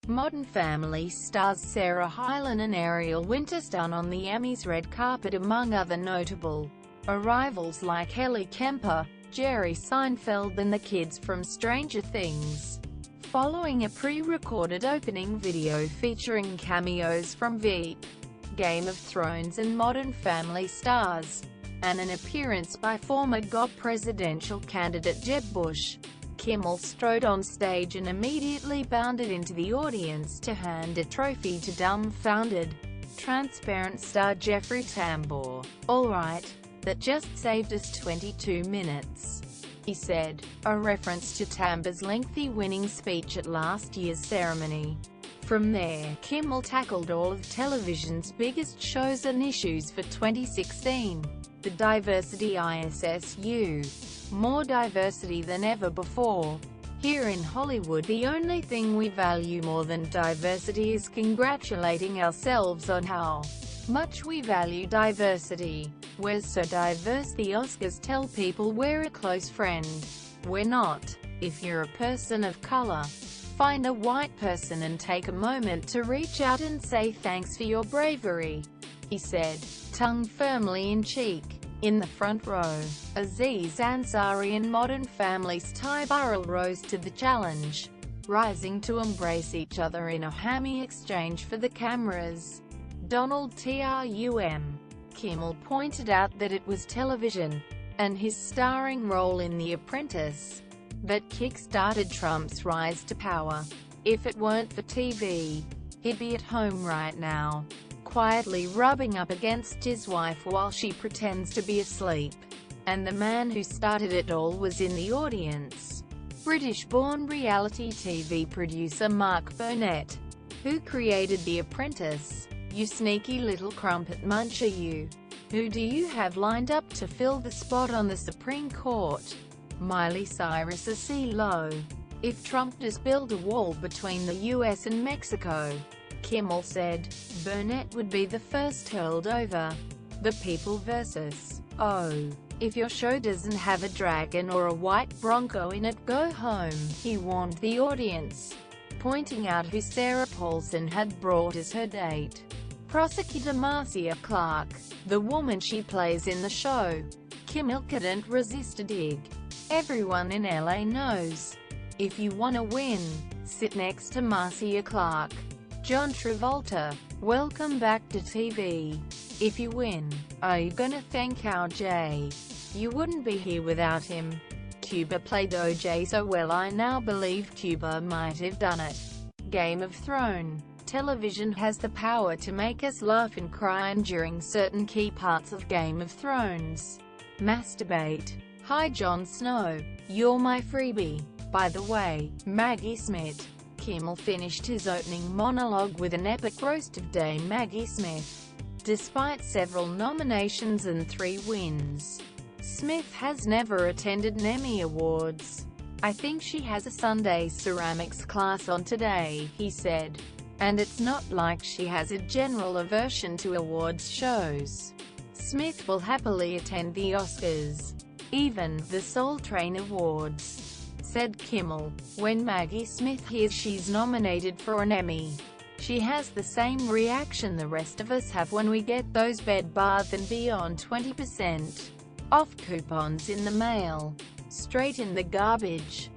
Modern Family stars Sarah Hyland and Ariel on the Emmys red carpet, among other notable arrivals like Ellie Kemper, Jerry Seinfeld and the kids from Stranger Things. Following a pre-recorded opening video featuring cameos from Veep, Game of Thrones and Modern Family stars, and an appearance by former GOP presidential candidate Jeb Bush, Kimmel strode on stage and immediately bounded into the audience to hand a trophy to dumbfounded, transparent star Jeffrey Tambor. "All right, that just saved us 22 minutes," he said, a reference to Tambor's lengthy winning speech at last year's ceremony. From there, Kimmel tackled all of television's biggest shows and issues for 2016. The diversity ISSU. More diversity than ever before. Here in Hollywood, the only thing we value more than diversity is congratulating ourselves on how much we value diversity. We're so diverse the Oscars tell people we're a close friend. We're not. If you're a person of color, find a white person and take a moment to reach out and say thanks for your bravery, he said, tongue firmly in cheek. In the front row, Aziz Ansari and Modern Family's Ty Burrell rose to the challenge, rising to embrace each other in a hammy exchange for the cameras. Donald TRUM. Kimmel pointed out that it was television, and his starring role in The Apprentice, that kick-started Trump's rise to power. If it weren't for TV, he'd be at home right now, quietly rubbing up against his wife while she pretends to be asleep. And the man who started it all was in the audience. British-born reality TV producer Mark Burnett, who created The Apprentice. "You sneaky little crumpet muncher you. Who do you have lined up to fill the spot on the Supreme Court?" Miley Cyrus a CeeLo. "If Trump does build a wall between the US and Mexico," Kimmel said, "Burnett would be the first hurled over. The people versus. Oh, if your show doesn't have a dragon or a white bronco in it, go home," he warned the audience, pointing out who Sarah Paulson had brought as her date. Prosecutor Marcia Clark, the woman she plays in the show. Kimmel couldn't resist a dig. "Everyone in LA knows. If you wanna win, sit next to Marcia Clark." John Travolta, "Welcome back to TV. If you win, are you gonna thank OJ? You wouldn't be here without him." Cuba played OJ so well I now believe Cuba might have done it. Game of Thrones. Television has the power to make us laugh and cry, and during certain key parts of Game of Thrones, masturbate. "Hi Jon Snow. You're my freebie. By the way, Maggie Smith." Kimmel finished his opening monologue with an epic roast of Dame Maggie Smith. Despite several nominations and 3 wins, Smith has never attended an Emmy Awards. "I think she has a Sunday ceramics class on today," he said. "And it's not like she has a general aversion to awards shows." Smith will happily attend the Oscars, even the Soul Train Awards, said Kimmel. "When Maggie Smith hears she's nominated for an Emmy, she has the same reaction the rest of us have when we get those Bed Bath & Beyond 20% off coupons in the mail. Straight in the garbage."